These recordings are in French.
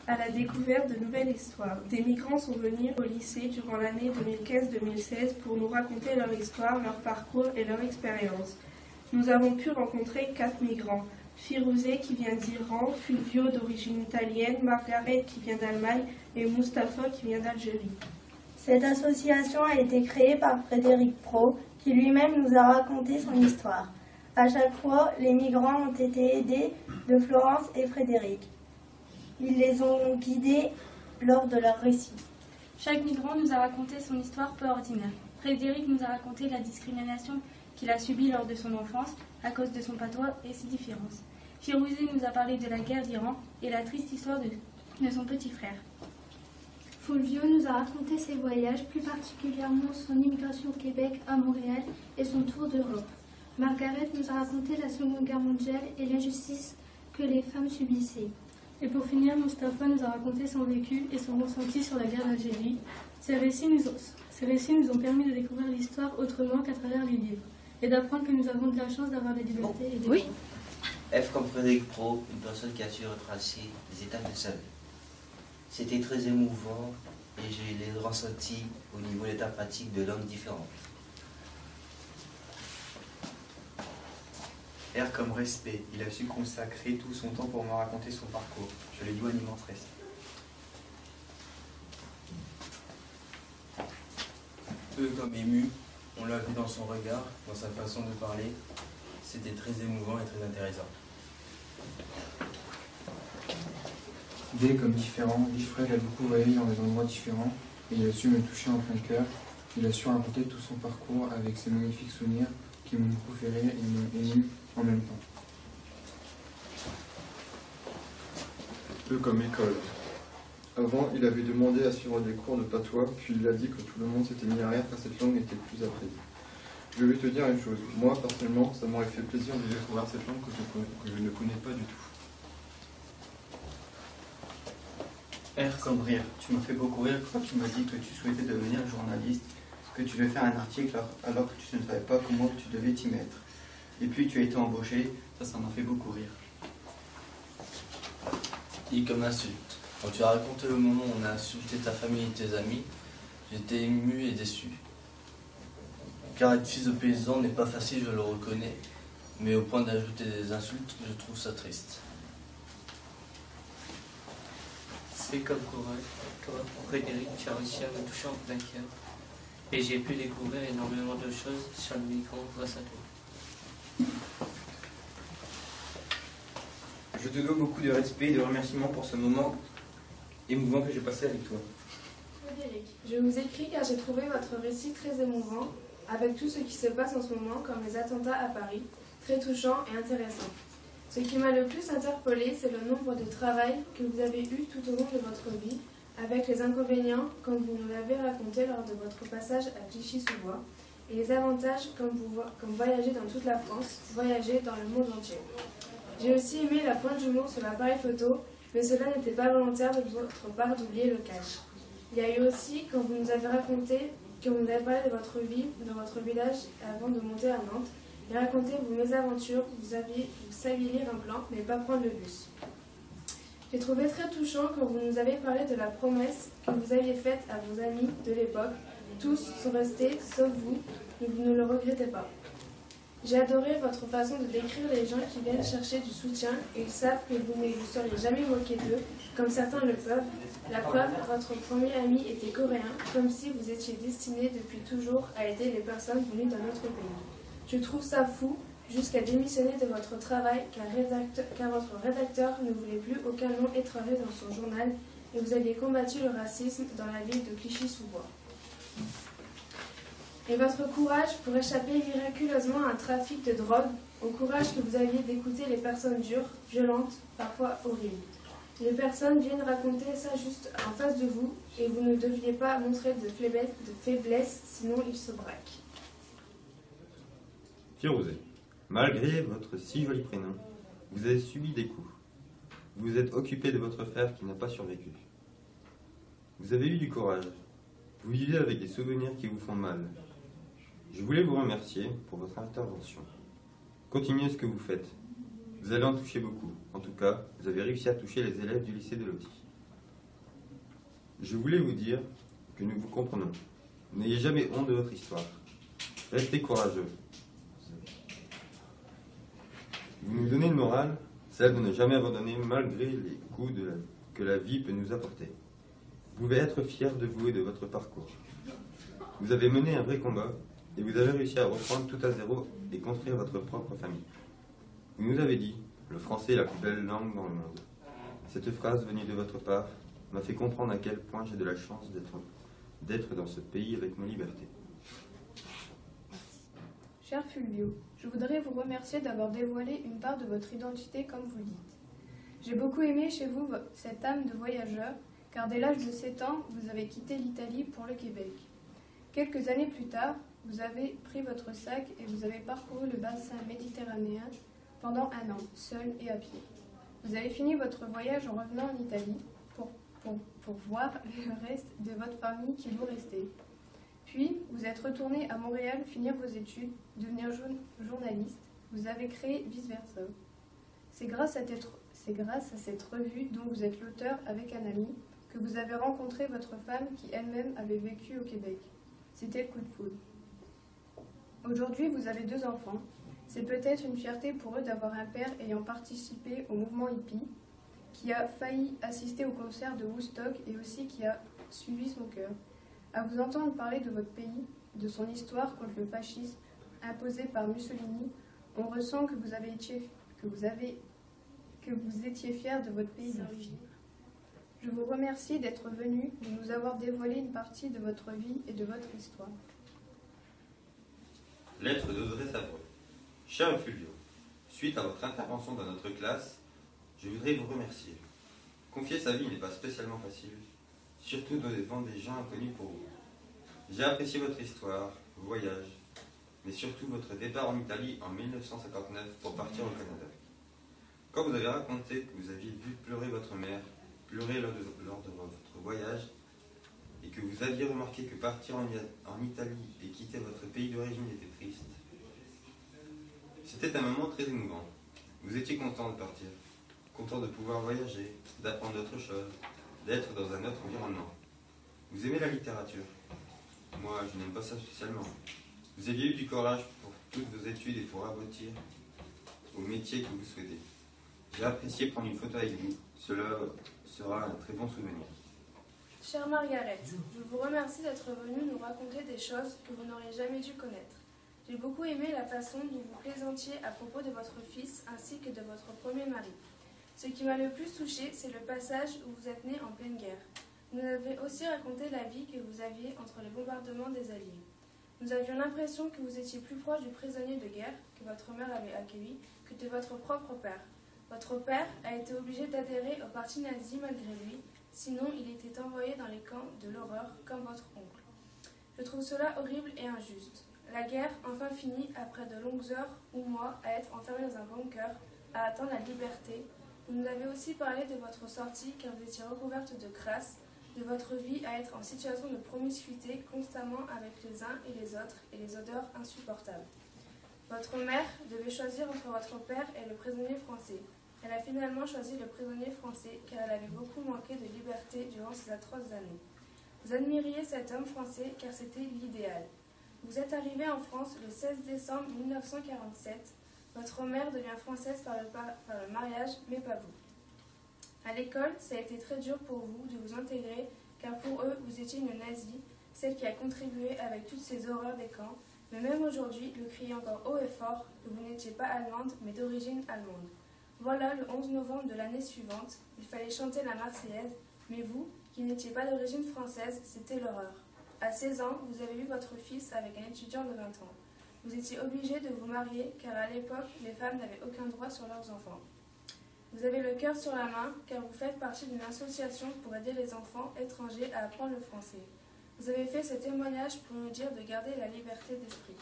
À la découverte de nouvelles histoires. Des migrants sont venus au lycée durant l'année 2015-2016 pour nous raconter leur histoire, leur parcours et leur expérience. Nous avons pu rencontrer 4 migrants. Firouzé qui vient d'Iran, Fulvio d'origine italienne, Margaret qui vient d'Allemagne et Mustapha qui vient d'Algérie. Cette association a été créée par Frédéric Pro, qui lui-même nous a raconté son histoire. À chaque fois, les migrants ont été aidés de Florence et Frédéric. Ils les ont guidés lors de leur récit. Chaque migrant nous a raconté son histoire peu ordinaire. Frédéric nous a raconté la discrimination qu'il a subie lors de son enfance à cause de son patois et ses différences. Firouzé nous a parlé de la guerre d'Iran et la triste histoire de son petit frère. Fulvio nous a raconté ses voyages, plus particulièrement son immigration au Québec, à Montréal et son tour d'Europe. Margaret nous a raconté la Seconde Guerre mondiale et l'injustice que les femmes subissaient. Et pour finir, Mustapha nous a raconté son vécu et son ressenti sur la guerre d'Algérie. Ces récits nous ont permis de découvrir l'histoire autrement qu'à travers les livres et d'apprendre que nous avons de la chance d'avoir des libertés et des droits. F comme Frédéric Pro, une personne qui a su retracer les étapes de sa vie. C'était très émouvant et j'ai les ressentis au niveau de l'état pratique de langues différentes. R comme respect, il a su consacrer tout son temps pour me raconter son parcours. Je lui dois un immense respect. E comme ému, on l'a vu dans son regard, dans sa façon de parler. C'était très émouvant et très intéressant. D comme différent, Guifred a beaucoup voyagé dans des endroits différents et il a su me toucher en plein cœur. Il a su raconter tout son parcours avec ses magnifiques souvenirs qui m'ont beaucoup fait rire et m'ont ému en même temps. E comme école. Avant, il avait demandé à suivre des cours de patois, puis il a dit que tout le monde s'était mis à rire car cette langue était plus apprise. Je vais te dire une chose, moi personnellement, ça m'aurait fait plaisir de découvrir cette langue que je ne connais pas du tout. R comme rire, tu m'as fait beaucoup rire quand tu m'as dit que tu souhaitais devenir journaliste, que tu devais faire un article alors que tu ne savais pas comment tu devais t'y mettre. Et puis tu as été embauché, ça m'a fait beaucoup rire. I comme insulte. Quand tu as raconté le moment où on a insulté ta famille et tes amis, j'étais ému et déçu. Car être fils de paysan n'est pas facile, je le reconnais, mais au point d'ajouter des insultes, je trouve ça triste. C'est comme courage, toi, Frédéric, tu as réussi à me toucher en plein cœur. Et j'ai pu découvrir énormément de choses sur le micro grâce à toi. Je te dois beaucoup de respect et de remerciements pour ce moment émouvant que j'ai passé avec toi. Frédéric, je vous écris car j'ai trouvé votre récit très émouvant, avec tout ce qui se passe en ce moment, comme les attentats à Paris, très touchant et intéressant. Ce qui m'a le plus interpellé, c'est le nombre de travail que vous avez eu tout au long de votre vie, avec les inconvénients, comme vous nous l'avez raconté lors de votre passage à Clichy-sous-Bois, et les avantages, comme voyager dans toute la France, voyager dans le monde entier. J'ai aussi aimé la pointe d'humour sur l'appareil photo, mais cela n'était pas volontaire de votre part d'oublier le cash. Il y a eu aussi, quand vous nous avez raconté, que vous nous avez parlé de votre vie, de votre village avant de monter à Nantes, et raconté vos mésaventures, vous saviez lire un plan, mais pas prendre le bus. J'ai trouvé très touchant quand vous nous avez parlé de la promesse que vous aviez faite à vos amis de l'époque. Tous sont restés, sauf vous, et vous ne le regrettez pas. J'ai adoré votre façon de décrire les gens qui viennent chercher du soutien et ils savent que vous ne vous seriez jamais moqué d'eux, comme certains le peuvent. La preuve, votre premier ami était coréen, comme si vous étiez destinés depuis toujours à aider les personnes venues d'un autre pays. Je trouve ça fou, jusqu'à démissionner de votre travail, car votre rédacteur ne voulait plus aucun nom étranger dans son journal et vous aviez combattu le racisme dans la ville de Clichy-sous-Bois. Et votre courage pour échapper miraculeusement à un trafic de drogue, au courage que vous aviez d'écouter les personnes dures, violentes, parfois horribles. Les personnes viennent raconter ça juste en face de vous et vous ne deviez pas montrer de faiblesse, sinon ils se braquent. Firouzé, malgré votre si joli prénom, vous avez subi des coups. Vous vous êtes occupé de votre frère qui n'a pas survécu. Vous avez eu du courage. Vous vivez avec des souvenirs qui vous font mal. Je voulais vous remercier pour votre intervention. Continuez ce que vous faites. Vous allez en toucher beaucoup. En tout cas, vous avez réussi à toucher les élèves du lycée de Loti. Je voulais vous dire que nous vous comprenons. N'ayez jamais honte de votre histoire. Restez courageux. Vous nous donnez une morale, celle de ne jamais abandonner malgré les coups que la vie peut nous apporter. Vous pouvez être fiers de vous et de votre parcours. Vous avez mené un vrai combat et vous avez réussi à reprendre tout à zéro et construire votre propre famille. Vous nous avez dit, le français est la plus belle langue dans le monde. Cette phrase venue de votre part m'a fait comprendre à quel point j'ai de la chance d'être dans ce pays avec ma liberté. Cher Fulvio, je voudrais vous remercier d'avoir dévoilé une part de votre identité comme vous dites. J'ai beaucoup aimé chez vous cette âme de voyageur, car dès l'âge de 7 ans, vous avez quitté l'Italie pour le Québec. Quelques années plus tard, vous avez pris votre sac et vous avez parcouru le bassin méditerranéen pendant 1 an, seul et à pied. Vous avez fini votre voyage en revenant en Italie pour voir le reste de votre famille qui vous restait. Puis, vous êtes retourné à Montréal finir vos études, devenir journaliste. Vous avez créé Vice Versa. C'est grâce à cette revue dont vous êtes l'auteur avec un ami que vous avez rencontré votre femme qui elle-même avait vécu au Québec. C'était le coup de foudre. Aujourd'hui, vous avez 2 enfants. C'est peut-être une fierté pour eux d'avoir un père ayant participé au mouvement hippie, qui a failli assister au concert de Woodstock et aussi qui a suivi son cœur. À vous entendre parler de votre pays, de son histoire contre le fascisme imposé par Mussolini, on ressent que vous étiez fier de votre pays d'origine. Je vous remercie d'être venu, de nous avoir dévoilé une partie de votre vie et de votre histoire. Lettre d'Audrey Savoie. Cher Fulvio, suite à votre intervention dans notre classe, je voudrais vous remercier. Confier sa vie n'est pas spécialement facile, surtout devant des gens inconnus pour vous. J'ai apprécié votre histoire, vos voyages, mais surtout votre départ en Italie en 1959 pour partir au Canada. Quand vous avez raconté que vous aviez vu pleurer votre mère, pleurer lors de votre voyage, et que vous aviez remarqué que partir en Italie et quitter votre pays d'origine était triste, c'était un moment très émouvant. Vous étiez content de partir, content de pouvoir voyager, d'apprendre d'autres choses, d'être dans un autre environnement. Vous aimez la littérature. Moi, je n'aime pas ça spécialement. Vous aviez eu du courage pour toutes vos études et pour aboutir au métier que vous souhaitez. J'ai apprécié prendre une photo avec vous. Cela sera un très bon souvenir. Chère Margaret, je vous remercie d'être venue nous raconter des choses que vous n'auriez jamais dû connaître. J'ai beaucoup aimé la façon dont vous plaisantiez à propos de votre fils ainsi que de votre premier mari. Ce qui m'a le plus touché, c'est le passage où vous êtes né en pleine guerre. Vous nous avez aussi raconté la vie que vous aviez entre les bombardements des Alliés. Nous avions l'impression que vous étiez plus proche du prisonnier de guerre que votre mère avait accueilli que de votre propre père. Votre père a été obligé d'adhérer au parti nazi malgré lui, sinon il était envoyé dans les camps de l'horreur comme votre oncle. Je trouve cela horrible et injuste. La guerre, enfin finie, après de longues heures ou mois à être enfermé dans un bunker, à attendre la liberté. Vous nous avez aussi parlé de votre sortie car vous étiez recouverte de crasse, de votre vie à être en situation de promiscuité constamment avec les uns et les autres et les odeurs insupportables. Votre mère devait choisir entre votre père et le prisonnier français. Elle a finalement choisi le prisonnier français car elle avait beaucoup manqué de liberté durant ces atroces années. Vous admiriez cet homme français car c'était l'idéal. Vous êtes arrivé en France le 16 décembre 1947. Votre mère devient française par le mariage, mais pas vous. À l'école, ça a été très dur pour vous de vous intégrer, car pour eux, vous étiez une nazie, celle qui a contribué avec toutes ces horreurs des camps. Mais même aujourd'hui, le criez encore haut et fort que vous n'étiez pas allemande, mais d'origine allemande. Voilà, le 11 novembre de l'année suivante, il fallait chanter la Marseillaise, mais vous, qui n'étiez pas d'origine française, c'était l'horreur. À 16 ans, vous avez eu votre fils avec un étudiant de 20 ans. Vous étiez obligé de vous marier, car à l'époque, les femmes n'avaient aucun droit sur leurs enfants. Vous avez le cœur sur la main, car vous faites partie d'une association pour aider les enfants étrangers à apprendre le français. Vous avez fait ce témoignage pour nous dire de garder la liberté d'esprit.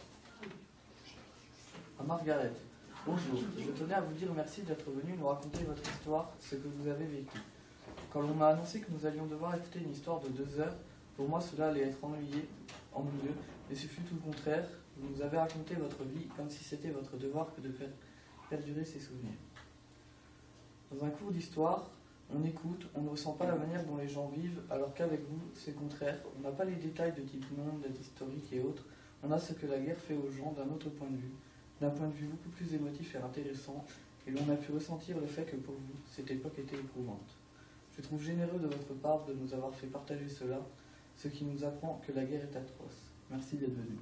À Margaret, bonjour. Je tenais à vous dire merci d'être venu nous raconter votre histoire, ce que vous avez vécu. Quand on m'a annoncé que nous allions devoir écouter une histoire de 2 heures, pour moi cela allait être ennuyeux, mais ce fut tout le contraire. Vous nous avez raconté votre vie comme si c'était votre devoir que de faire perdurer ces souvenirs. Dans un cours d'histoire, on écoute, on ne ressent pas la manière dont les gens vivent, alors qu'avec vous, c'est le contraire. On n'a pas les détails de type monde, d'aide historique et autres. On a ce que la guerre fait aux gens d'un autre point de vue, d'un point de vue beaucoup plus émotif et intéressant, et l'on a pu ressentir le fait que pour vous, cette époque était éprouvante. Je trouve généreux de votre part de nous avoir fait partager cela, ce qui nous apprend que la guerre est atroce. Merci d'être venu.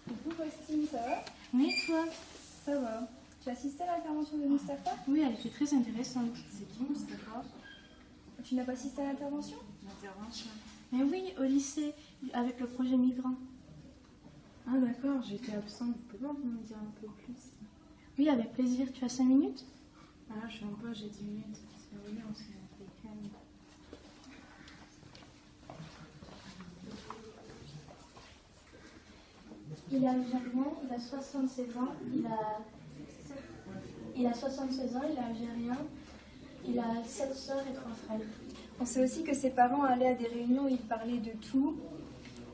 Coucou Faustine, ça va? Oui, toi? Ça va. Tu as assisté à l'intervention de Mustapha? Oui, elle était très intéressante. C'est qui Mustapha? Tu n'as pas assisté à l'intervention? L'intervention? Mais oui, au lycée, avec le projet migrant. Ah d'accord, j'étais absente. Tu peux pas me dire un peu plus? Oui, avec plaisir. Tu as 5 minutes? Ah, je sais pas, j'ai 10 minutes. C'est vrai, on s'est fait calme. Il est algérien, il a 76 ans, il a 76 ans, il est algérien, il a 7 sœurs et 3 frères. On sait aussi que ses parents allaient à des réunions où ils parlaient de tout.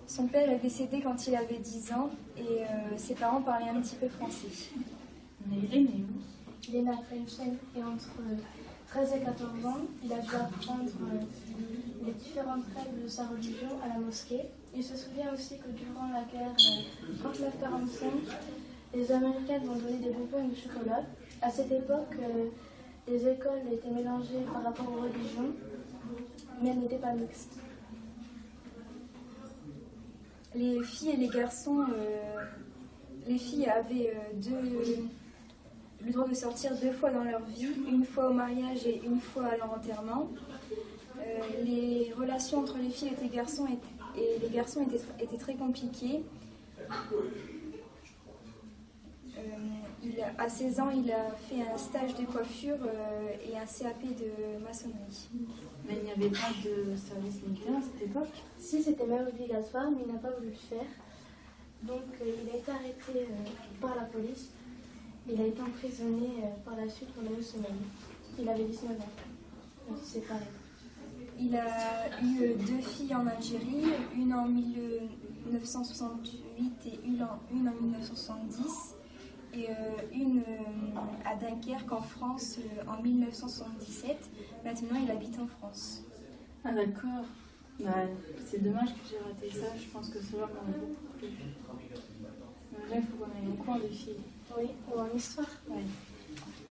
Son père est décédé quand il avait 10 ans et ses parents parlaient un petit peu français. Mais il est né où? Il est né à Tlemcen et entre 13 et 14 ans, il a dû apprendre les différentes règles de sa religion à la mosquée. Il se souvient aussi que durant la guerre 39-45, les Américains vont donner des bonbons et du chocolat. À cette époque, les écoles étaient mélangées par rapport aux religions, mais elles n'étaient pas mixtes. Les filles et les garçons, les filles avaient le droit de sortir 2 fois dans leur vie, une fois au mariage et une fois à leur enterrement. Les relations entre les filles et les garçons étaient très compliquées. À 16 ans, il a fait un stage de coiffure et un CAP de maçonnerie. Mais il n'y avait pas de service militaire à cette époque? Si, c'était même obligatoire, mais il n'a pas voulu le faire. Donc, il a été arrêté par la police. Il a été emprisonné par la suite pendant une semaine. Il avait 19 ans. Donc, il s'est séparé. Il a eu 2 filles en Algérie, une en 1968 et une en 1970, et une à Dunkerque en France en 1977. Maintenant, il habite en France. Ah d'accord. Ouais, c'est dommage que j'ai raté ça. Je pense que cela m'aurait beaucoup plu. Là, il faut qu'on aille en cours de filles. Oui, ou en histoire. Ouais.